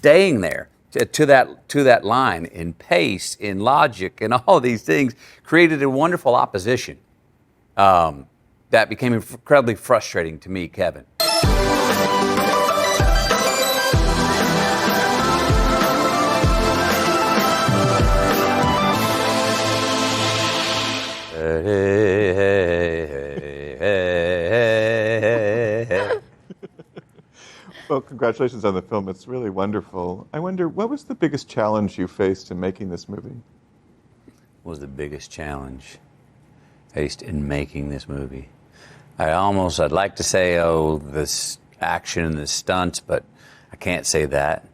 staying there to that line in pace, in logic, and all these things created a wonderful opposition that became incredibly frustrating to me, Kevin. Well, congratulations on the film. It's really wonderful. I wonder, what was the biggest challenge you faced in making this movie? What was the biggest challenge faced in making this movie? I'd like to say, this action and the stunts, but I can't say that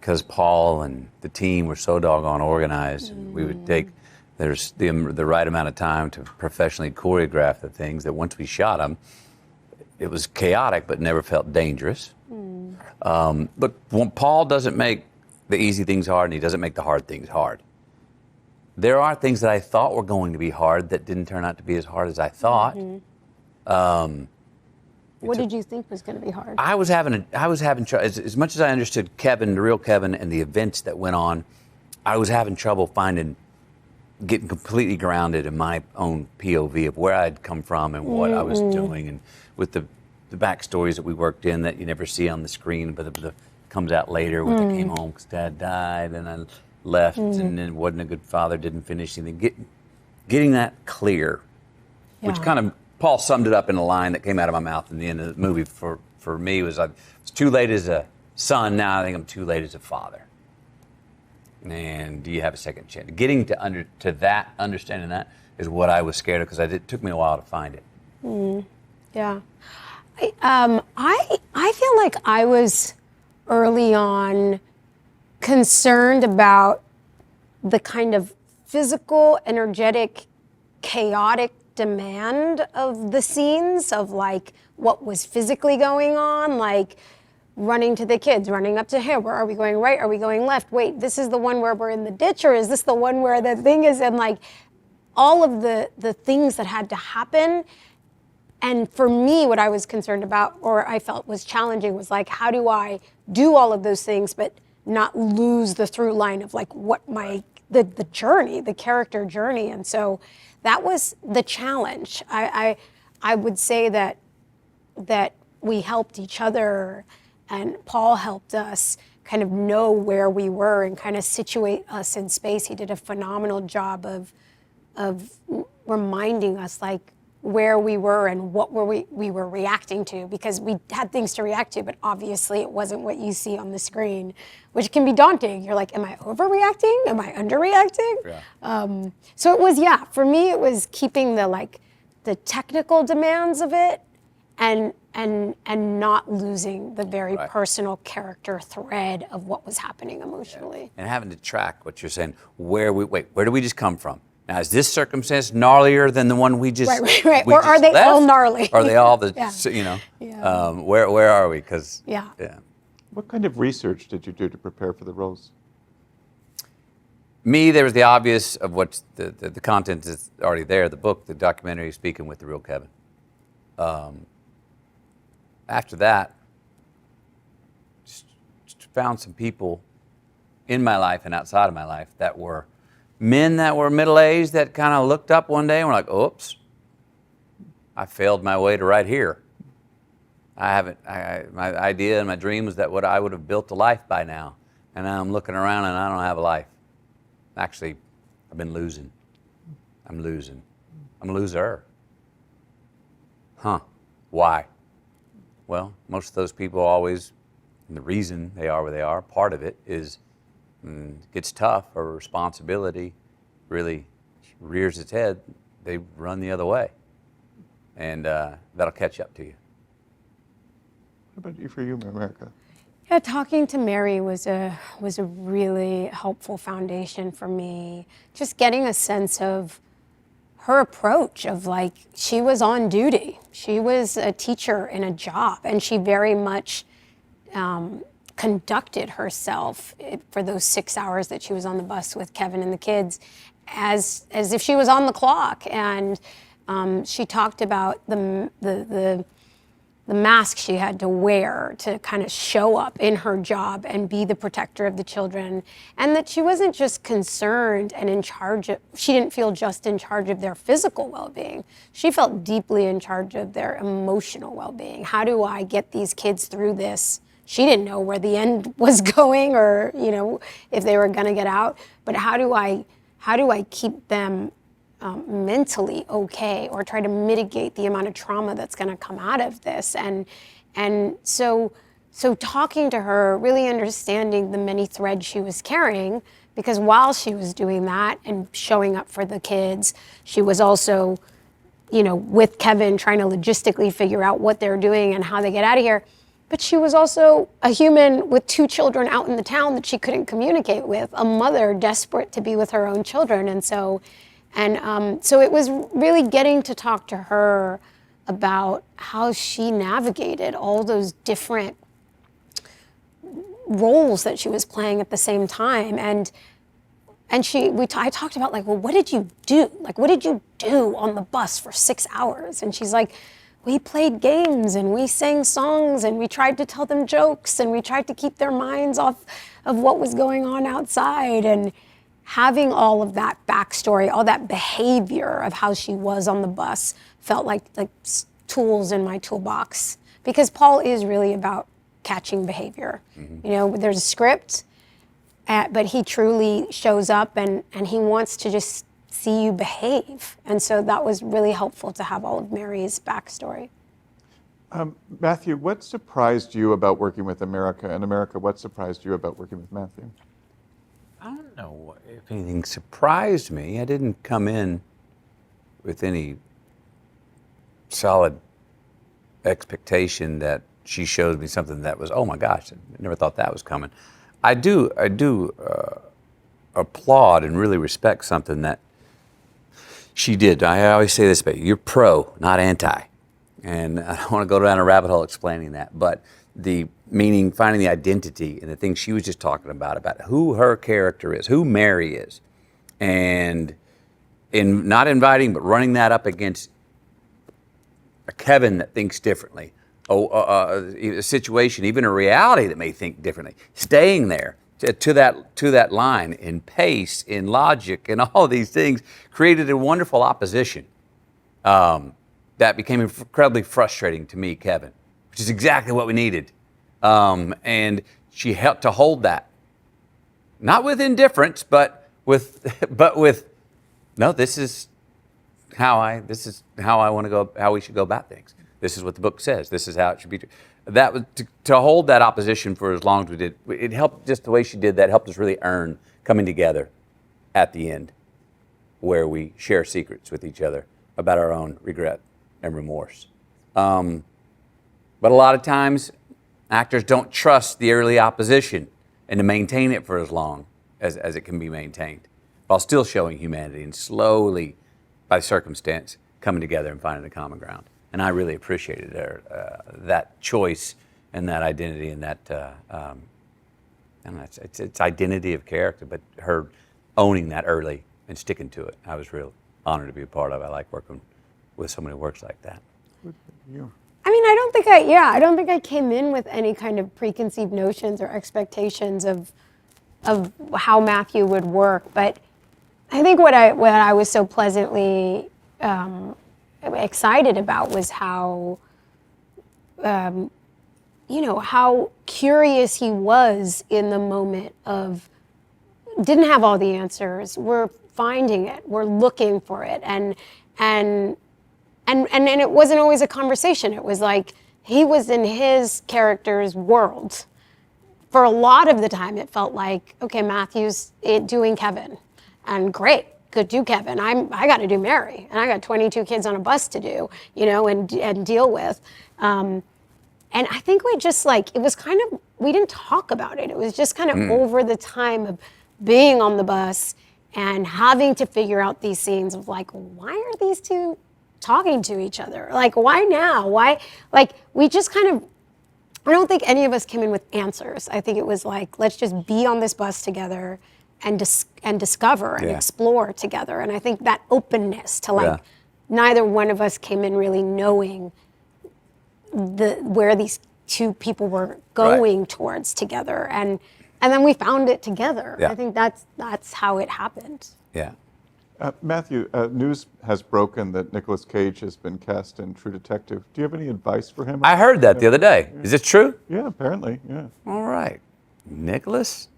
because Paul and the team were so doggone organized. And we would take the right amount of time to professionally choreograph the things that once we shot them, it was chaotic but never felt dangerous. But when Paul doesn't make the easy things hard and he doesn't make the hard things hard. There are things that I thought were going to be hard that didn't turn out to be as hard as I thought. What did you think was going to be hard? I was having trouble. As much as I understood Kevin, the real Kevin, and the events that went on, I was having trouble getting completely grounded in my own POV of where I'd come from and what I was doing, and with the backstories that we worked in that you never see on the screen, but the comes out later when I came home because Dad died and I left and then wasn't a good father, didn't finish anything. Getting that clear, which kind of, Paul summed it up in a line that came out of my mouth in the end of the movie for me was, I was too late as a son, now I think I'm too late as a father. And do you have a second chance? Getting to that, understanding that, is what I was scared of because it took me a while to find it. Yeah. I feel like I was early on concerned about the kind of physical, energetic, chaotic demand of the scenes, of like what was physically going on, like running to the kids, running up to him. Where are we going right? Are we going left? Wait, this is the one where we're in the ditch, or is this the one where the thing is? And like all of the things that had to happen. And for me, what I was concerned about, or I felt was challenging, was like, how do I do all of those things but not lose the through line of like what the journey, the character journey. And so that was the challenge. I would say that we helped each other, and Paul helped us kind of know where we were and kind of situate us in space. He did a phenomenal job of reminding us like where we were and what we were reacting to, because we had things to react to, but obviously it wasn't what you see on the screen, which can be daunting. You're like, am I overreacting? Am I underreacting? Yeah. So it was, for me, it was keeping the technical demands of it and not losing the very personal character thread of what was happening emotionally. And having to track what you're saying. Where do we just come from? Now, is this circumstance gnarlier than the one we just Right. Or are they all gnarly? Are they all the, where are we? Because, What kind of research did you do to prepare for the roles? Me, there was the obvious of what the content is already there, the book, the documentary, Speaking with the Real Kevin. After that, just found some people in my life and outside of my life that were men that were middle-aged that kind of looked up one day and were like, oops, I failed my way to right here. My idea and my dream was that I would have built a life by now. And now I'm looking around and I don't have a life. Actually, I've been losing. I'm losing. I'm a loser. Why? Well, most of those people always, and the reason they are where they are, part of it is it gets tough or responsibility really rears its head, they run the other way. And that'll catch up to you. What about you for you, America? Yeah, talking to Mary was a really helpful foundation for me. Just getting a sense of her approach of like, she was on duty. She was a teacher in a job, and she very much conducted herself for those 6 hours that she was on the bus with Kevin and the kids as if she was on the clock. And she talked about the the mask she had to wear to kind of show up in her job and be the protector of the children, and that she wasn't just concerned and in charge of, she didn't feel just in charge of their physical well-being. She felt deeply in charge of their emotional well-being. How do I get these kids through this? She didn't know where the end was going, or, you know, if they were gonna get out, but how do I keep them mentally okay, or try to mitigate the amount of trauma that's going to come out of this? And so talking to her, really understanding the many threads she was carrying, because while she was doing that and showing up for the kids, she was also, you know, with Kevin trying to logistically figure out what they're doing and how they get out of here. But she was also a human with 2 children out in the town that she couldn't communicate with, a mother desperate to be with her own children. And so it was really getting to talk to her about how she navigated all those different roles that she was playing at the same time. And I talked about, like, well, what did you do? Like, what did you do on the bus for 6 hours? And she's like, we played games and we sang songs and we tried to tell them jokes and we tried to keep their minds off of what was going on outside. And having all of that backstory, all that behavior of how she was on the bus felt like tools in my toolbox, because Paul is really about catching behavior. Mm-hmm. You know, there's a script, but he truly shows up and he wants to just see you behave. And so that was really helpful to have all of Mary's backstory. Matthew, what surprised you about working with America? And America, what surprised you about working with Matthew? I don't know if anything surprised me. I didn't come in with any solid expectation that she showed me something that was, oh my gosh, I never thought that was coming. I do applaud and really respect something that she did. I always say this about you: you're pro, not anti. And I don't want to go down a rabbit hole explaining that, but the meaning, finding the identity and the things she was just talking about who her character is, who Mary is, and in not inviting, but running that up against a Kevin that thinks differently, a situation, even a reality that may think differently, staying there to that line in pace, in logic, and all these things created a wonderful opposition that became incredibly frustrating to me, Kevin, which is exactly what we needed. And she helped to hold that, not with indifference, but with no, this is how I want to go, how we should go about things. This is what the book says. This is how it should be. That was to hold that opposition for as long as we did. It helped, just the way she did that helped us really earn coming together at the end, where we share secrets with each other about our own regret and remorse. But a lot of times, actors don't trust the early opposition and to maintain it for as long as it can be maintained, while still showing humanity and slowly, by circumstance, coming together and finding a common ground. And I really appreciated that choice and that identity and that, I don't know, it's identity of character, but her owning that early and sticking to it. I was real honored to be a part of it. I like working with someone who works like that. You. I mean, I don't think I came in with any kind of preconceived notions or expectations of how Matthew would work, but I think what I was so pleasantly excited about was how, how curious he was in the moment of, didn't have all the answers. We're finding it. We're looking for it, and it wasn't always a conversation. It was like he was in his character's world. For a lot of the time, it felt like, okay, Matthew's doing Kevin, and great, good, do Kevin. I got to do Mary, and I got 22 kids on a bus to do, and deal with. And I think we just it was kind of, we didn't talk about it. It was just kind of over the time of being on the bus and having to figure out these scenes of why are these two talking to each other? Why now? Why? We just kind of, I don't think any of us came in with answers. I think it was let's just be on this bus together and discover and explore together. And I think that openness to neither one of us came in really knowing where these two people were going towards together, and then we found it together. Yeah. I think that's how it happened. Yeah. Matthew, news has broken that Nicolas Cage has been cast in True Detective. Do you have any advice for him? I heard that the other day. Is it true? Yeah, apparently, yeah. All right. Nicholas?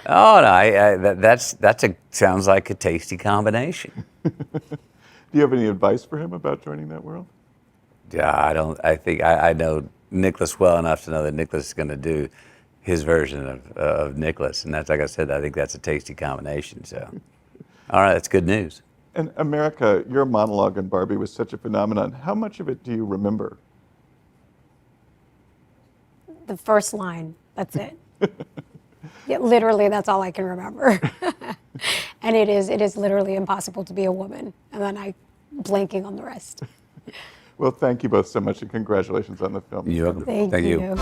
Oh, no, that's sounds like a tasty combination. Do you have any advice for him about joining that world? Yeah, I know Nicholas well enough to know that Nicholas is going to do his version of Nicholas. And that's, like I said, I think that's a tasty combination. So, all right, that's good news. And America, your monologue in Barbie was such a phenomenon. How much of it do you remember? The first line, that's it. Yeah, literally, that's all I can remember. And it is literally impossible to be a woman. And then I'm blanking on the rest. Well, thank you both so much, and congratulations on the film. You're welcome. Thank you.